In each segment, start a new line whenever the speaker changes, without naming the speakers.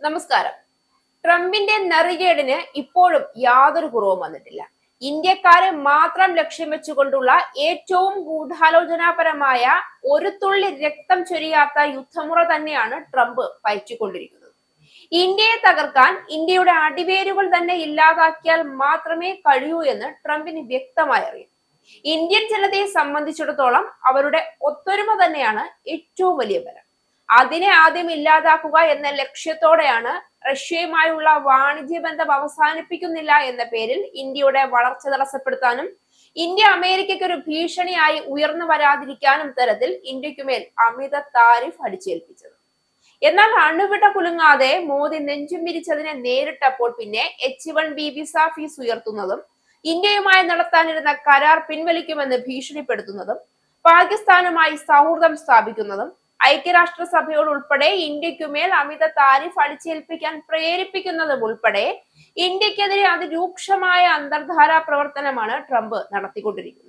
നമസ്കാരം. ട്രംപിന്റെ നെറികേടിന് ഇപ്പോഴും യാതൊരു കുറവും വന്നിട്ടില്ല. ഇന്ത്യക്കാരെ മാത്രം ലക്ഷ്യം വെച്ചുകൊണ്ടുള്ള ഏറ്റവും ഗൂഢാലോചനാപരമായ ഒരു തുള്ളി രക്തം ചൊരിയാത്ത യുദ്ധമുറ തന്നെയാണ് ട്രംപ് പയറ്റിക്കൊണ്ടിരിക്കുന്നത്. ഇന്ത്യയെ തകർക്കാൻ ഇന്ത്യയുടെ അടിവേരുകൾ തന്നെ ഇല്ലാതാക്കിയാൽ മാത്രമേ കഴിയൂ എന്ന് ട്രംപിന് വ്യക്തമായി അറിയാം. ഇന്ത്യൻ ജനതയെ സംബന്ധിച്ചിടത്തോളം അവരുടെ ഒത്തൊരുമ തന്നെയാണ് ഏറ്റവും വലിയ ബലം. അതിനെ ആദ്യം ഇല്ലാതാക്കുക എന്ന ലക്ഷ്യത്തോടെയാണ് റഷ്യയുമായുള്ള വാണിജ്യ ബന്ധം അവസാനിപ്പിക്കുന്നില്ല എന്ന പേരിൽ ഇന്ത്യയുടെ വളർച്ച തടസ്സപ്പെടുത്താനും ഇന്ത്യ അമേരിക്കയ്ക്ക് ഒരു ഭീഷണിയായി ഉയർന്നു വരാതിരിക്കാനും തരത്തിൽ ഇന്ത്യക്കുമേൽ അമിത താരിഫ് അടിച്ചേൽപ്പിച്ചത്. എന്നാൽ അണുവിട കുലുങ്ങാതെ മോദി നെഞ്ചും വിരിച്ചതിനെ നേരിട്ടപ്പോൾ പിന്നെ H1B വിസ ഫീസ് ഉയർത്തുന്നതും ഇന്ത്യയുമായി നടത്താനിരുന്ന കരാർ പിൻവലിക്കുമെന്ന് ഭീഷണിപ്പെടുത്തുന്നതും പാകിസ്ഥാനുമായി സൗഹൃദം സ്ഥാപിക്കുന്നതും ഐക്യരാഷ്ട്രസഭയോട് ഉൾപ്പെടെ ഇന്ത്യക്കുമേൽ അമിത താരിഫ് അടിച്ചേൽപ്പിക്കാൻ പ്രേരിപ്പിക്കുന്നതും ഉൾപ്പെടെ ഇന്ത്യക്കെതിരെ അതിരൂക്ഷമായ അന്തർധാരാ പ്രവർത്തനമാണ് ട്രംപ് നടത്തിക്കൊണ്ടിരിക്കുന്നത്.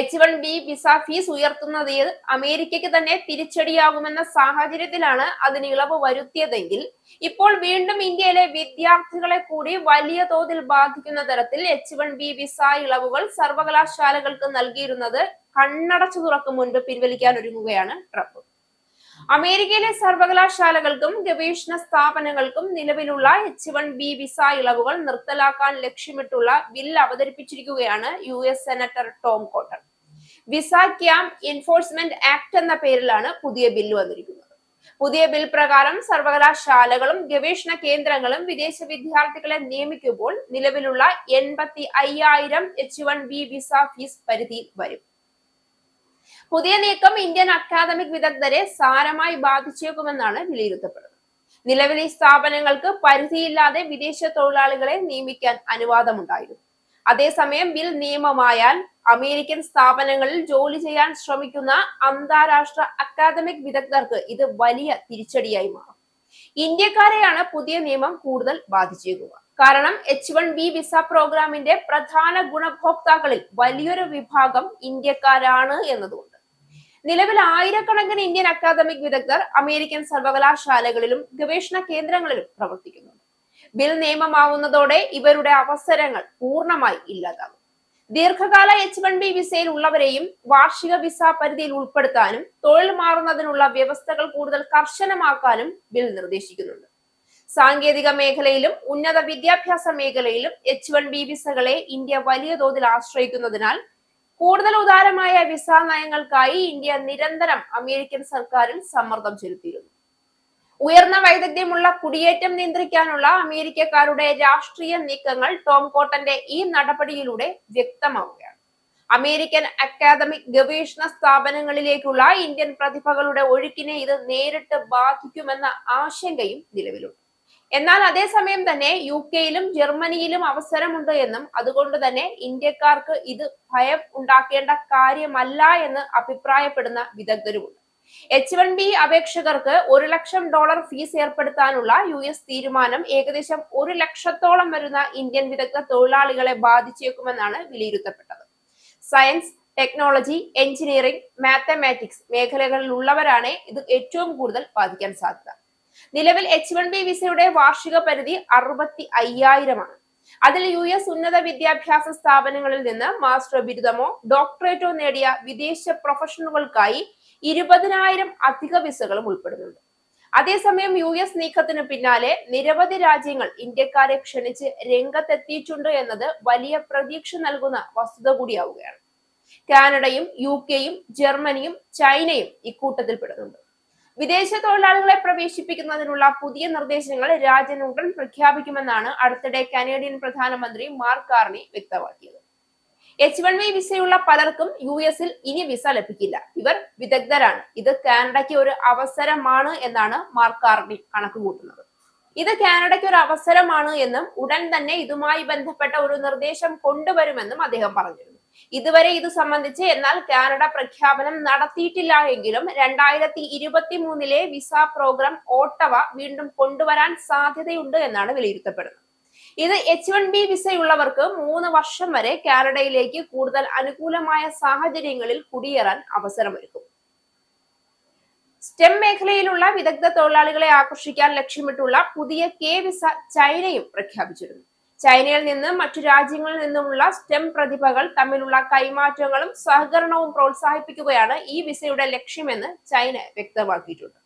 H1B വിസ ഫീസ് ഉയർത്തുന്നത് അമേരിക്കയ്ക്ക് തന്നെ തിരിച്ചടിയാകുമെന്ന സാഹചര്യത്തിലാണ് അതിന് ഇളവ് വരുത്തിയതെങ്കിൽ ഇപ്പോൾ വീണ്ടും ഇന്ത്യയിലെ വിദ്യാർത്ഥികളെ കൂടി വലിയ തോതിൽ ബാധിക്കുന്ന തരത്തിൽ H1B വിസ ഇളവുകൾ സർവകലാശാലകൾക്ക് നൽകിയിരുന്നത് കണ്ണടച്ചു തുറക്കും മുൻപ് പിൻവലിക്കാൻ ഒരുങ്ങുകയാണ് ട്രംപ്. അമേരിക്കയിലെ സർവകലാശാലകൾക്കും ഗവേഷണ സ്ഥാപനങ്ങൾക്കും നിലവിലുള്ള H1B വിസ ഇളവുകൾ നിർത്തലാക്കാൻ ലക്ഷ്യമിട്ടുള്ള ബിൽ അവതരിപ്പിച്ചിരിക്കുകയാണ് US senator Tom Cotton. Visa camp enforcement act എന്ന പേരിലാണ് പുതിയ ബില്ല് വന്നിരിക്കുന്നത്. പുതിയ ബിൽ പ്രകാരം സർവകലാശാലകളും ഗവേഷണ കേന്ദ്രങ്ങളും വിദേശ വിദ്യാർത്ഥികളെ നിയമിക്കുമ്പോൾ നിലവിലുള്ള 85,000 H1B വിസ ഫീസ് പരിധി വരും. പുതിയ നീക്കം ഇന്ത്യൻ അക്കാദമിക് വിദഗ്ധരെ സാരമായി ബാധിച്ചേക്കുമെന്നാണ് വിലയിരുത്തപ്പെടുന്നത്. നിലവിലെ സ്ഥാപനങ്ങൾക്ക് പരിധിയില്ലാതെ വിദേശ തൊഴിലാളികളെ നിയമിക്കാൻ അനുവാദമുണ്ടായിരുന്നു. അതേസമയം ബിൽ നിയമമായാൽ അമേരിക്കൻ സ്ഥാപനങ്ങളിൽ ജോലി ചെയ്യാൻ ശ്രമിക്കുന്ന അന്താരാഷ്ട്ര അക്കാദമിക് വിദഗ്ധർക്ക് ഇത് വലിയ തിരിച്ചടിയായി മാറും. ഇന്ത്യക്കാരെയാണ് പുതിയ നിയമം കൂടുതൽ ബാധിച്ചേക്കുക. കാരണം H1B വിസ പ്രോഗ്രാമിന്റെ പ്രധാന ഗുണഭോക്താക്കളിൽ വലിയൊരു വിഭാഗം ഇന്ത്യക്കാരാണ് എന്നതുകൊണ്ട്. നിലവിൽ ആയിരക്കണക്കിന് ഇന്ത്യൻ അക്കാദമിക് വിദഗ്ധർ അമേരിക്കൻ സർവകലാശാലകളിലും ഗവേഷണ കേന്ദ്രങ്ങളിലും പ്രവർത്തിക്കുന്നുണ്ട്. ബിൽ നിയമമാവുന്നതോടെ ഇവരുടെ അവസരങ്ങൾ പൂർണ്ണമായി ഇല്ലാതാകും. ദീർഘകാല H1B വിസയിൽ ഉള്ളവരെയും വാർഷിക വിസ പരിധിയിൽ ഉൾപ്പെടുത്താനും തൊഴിൽ മാറുന്നതിനുള്ള വ്യവസ്ഥകൾ കൂടുതൽ കർശനമാക്കാനും ബിൽ നിർദ്ദേശിക്കുന്നുണ്ട്. സാങ്കേതിക മേഖലയിലും ഉന്നത വിദ്യാഭ്യാസ മേഖലയിലും H1B വിസകളെ ഇന്ത്യ വലിയ തോതിൽ ആശ്രയിക്കുന്നതിനാൽ കൂടുതൽ ഉദാരമായ വിസ നയങ്ങൾക്കായി ഇന്ത്യ നിരന്തരം അമേരിക്കൻ സർക്കാരിൽ സമ്മർദ്ദം ചെലുത്തിയിരുന്നു. ഉയർന്ന വൈദഗ്ധ്യമുള്ള കുടിയേറ്റം നിയന്ത്രിക്കാനുള്ള അമേരിക്കക്കാരുടെ രാഷ്ട്രീയ നീക്കങ്ങൾ ടോം കോട്ടന്റെ ഈ നടപടിയിലൂടെ വ്യക്തമാവുകയാണ്. അമേരിക്കൻ അക്കാദമിക് ഗവേഷണ സ്ഥാപനങ്ങളിലേക്കുള്ള ഇന്ത്യൻ പ്രതിഭകളുടെ ഒഴുക്കിനെ ഇത് നേരിട്ട് ബാധിക്കുമെന്ന ആശങ്കയും നിലവിലുണ്ട്. എന്നാൽ അതേസമയം തന്നെ UK-യിലും ജർമ്മനിയിലും അവസരമുണ്ട് എന്നും അതുകൊണ്ട് തന്നെ ഇന്ത്യക്കാർക്ക് ഇത് ഭയം ഉണ്ടാക്കേണ്ട കാര്യമല്ല എന്ന് അഭിപ്രായപ്പെടുന്ന വിദഗ്ധരുമുണ്ട്. H1B അപേക്ഷകർക്ക് $1,00,000 ഫീസ് ഏർപ്പെടുത്താനുള്ള US തീരുമാനം ഏകദേശം 1,00,000-ഓളം വരുന്ന ഇന്ത്യൻ വിദഗ്ധ തൊഴിലാളികളെ ബാധിച്ചേക്കുമെന്നാണ് വിലയിരുത്തപ്പെട്ടത്. സയൻസ്, ടെക്നോളജി, എഞ്ചിനീയറിംഗ്, മാത്തമാറ്റിക്സ് മേഖലകളിലുള്ളവരാണ് ഇത് ഏറ്റവും കൂടുതൽ ബാധിക്കാൻ സാധ്യത. നിലവിൽ H1B വിസയുടെ വാർഷിക പരിധി 65,000 ആണ്. അതിൽ US ഉന്നത വിദ്യാഭ്യാസ സ്ഥാപനങ്ങളിൽ നിന്ന് മാസ്റ്റർ ബിരുദമോ ഡോക്ടറേറ്റോ നേടിയ വിദേശ പ്രൊഫഷണലുകൾക്കായി 20,000 അധിക വിസകളും ഉൾപ്പെടുന്നുണ്ട്. അതേസമയം US നീക്കത്തിനു പിന്നാലെ നിരവധി രാജ്യങ്ങൾ ഇന്ത്യക്കാരെ ക്ഷണിച്ച് രംഗത്തെത്തിയിട്ടുണ്ട് എന്നത് വലിയ പ്രതീക്ഷ നൽകുന്ന വസ്തുത കൂടിയാവുകയാണ്. കാനഡയും UK-യും ജർമ്മനിയും ചൈനയും ഇക്കൂട്ടത്തിൽ പെടുന്നുണ്ട്. വിദേശ തൊഴിലാളികളെ പ്രവേശിപ്പിക്കുന്നതിനുള്ള പുതിയ നിർദ്ദേശങ്ങൾ രാജ്യം ഉടൻ പ്രഖ്യാപിക്കുമെന്നാണ് അടുത്തിടെ കനേഡിയൻ പ്രധാനമന്ത്രി മാർക്ക് കാർണി വ്യക്തമാക്കിയത്. H1B വിസയുള്ള പലർക്കും US-ൽ ഇനി വിസ ലഭിക്കില്ല. ഇവർ വിദഗ്ധരാണ്. ഇത് കാനഡയ്ക്ക് ഒരു അവസരമാണ് എന്നാണ് മാർക്ക് കാർണി കണക്കുകൂട്ടുന്നത്. ഇത് കാനഡയ്ക്ക് ഒരു അവസരമാണ് എന്നും ഉടൻ തന്നെ ഇതുമായി ബന്ധപ്പെട്ട ഒരു നിർദ്ദേശം കൊണ്ടുവരുമെന്നും അദ്ദേഹം പറഞ്ഞിരുന്നു. ഇതുവരെ ഇത് സംബന്ധിച്ച് എന്നാൽ കാനഡ പ്രഖ്യാപനം നടത്തിയിട്ടില്ല എങ്കിലും 2023-ലെ വിസ പ്രോഗ്രാം ഓട്ടവ വീണ്ടും കൊണ്ടുവരാൻ സാധ്യതയുണ്ട് എന്നാണ് വിലയിരുത്തപ്പെടുന്നത്. ഇത് H1B വിസയുള്ളവർക്ക് 3 വർഷം വരെ കാനഡയിലേക്ക് കൂടുതൽ അനുകൂലമായ സാഹചര്യങ്ങളിൽ കുടിയേറാൻ അവസരമൊരുക്കും. സ്റ്റെം മേഖലയിലുള്ള വിദഗ്ധ തൊഴിലാളികളെ ആകർഷിക്കാൻ ലക്ഷ്യമിട്ടുള്ള പുതിയ കെ വിസ ചൈനയും പ്രഖ്യാപിച്ചിരുന്നു. ചൈനയിൽ നിന്ന് മറ്റു രാജ്യങ്ങളിൽ നിന്നുമുള്ള സ്റ്റെം പ്രതിഭകൾ തമ്മിലുള്ള കൈമാറ്റങ്ങളും സഹകരണവും പ്രോത്സാഹിപ്പിക്കുകയാണ് ഈ വിസയുടെ ലക്ഷ്യമെന്ന് ചൈന വ്യക്തമാക്കിയിട്ടുണ്ട്.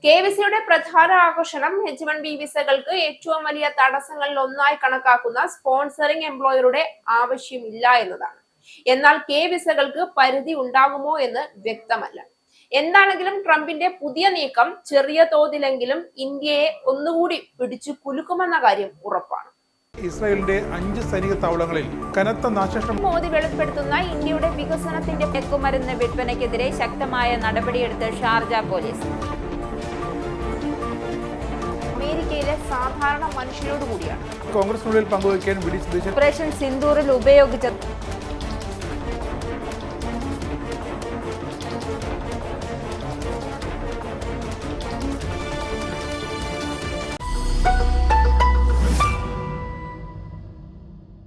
കെ വിസയുടെ പ്രധാന ആകർഷണം H1B വിസകൾക്ക് ഏറ്റവും വലിയ തടസ്സങ്ങളിൽ ഒന്നായി കണക്കാക്കുന്ന സ്പോൺസറിംഗ് എംപ്ലോയറുടെ ആവശ്യമില്ല എന്നതാണ്. എന്നാൽ കെ വിസകൾക്ക് പരിധി ഉണ്ടാകുമോ എന്ന് വ്യക്തമല്ല. എന്താണെങ്കിലും ട്രംപിന്റെ പുതിയ നീക്കം ചെറിയ തോതിലെങ്കിലും ഇന്ത്യയെ ഒന്നുകൂടി പിടിച്ചു കുലുക്കുമെന്ന കാര്യം ഉറപ്പാണ്.
ഇസ്രായേലിന്റെ 5 സൈനിക താവളങ്ങളിൽ കനത്ത നാശനഷ്ടം.
മോദി വെളിപ്പെടുത്തുന്ന ഇന്ത്യയുടെ വികസനത്തിന്റെ മയക്കുമരുന്ന് വിൽപ്പനയ്ക്കെതിരെ ശക്തമായ നടപടിയെടുത്ത് ഷാർജ പോലീസ്.
അമേരിക്കയിലെ സാധാരണ മനുഷ്യരോട് കൂടിയാണ്
കോൺഗ്രസിനുള്ളിൽ പങ്കുവയ്ക്കാൻ
ഓപ്പറേഷൻ സിന്ദൂറിൽ ഉപയോഗിച്ച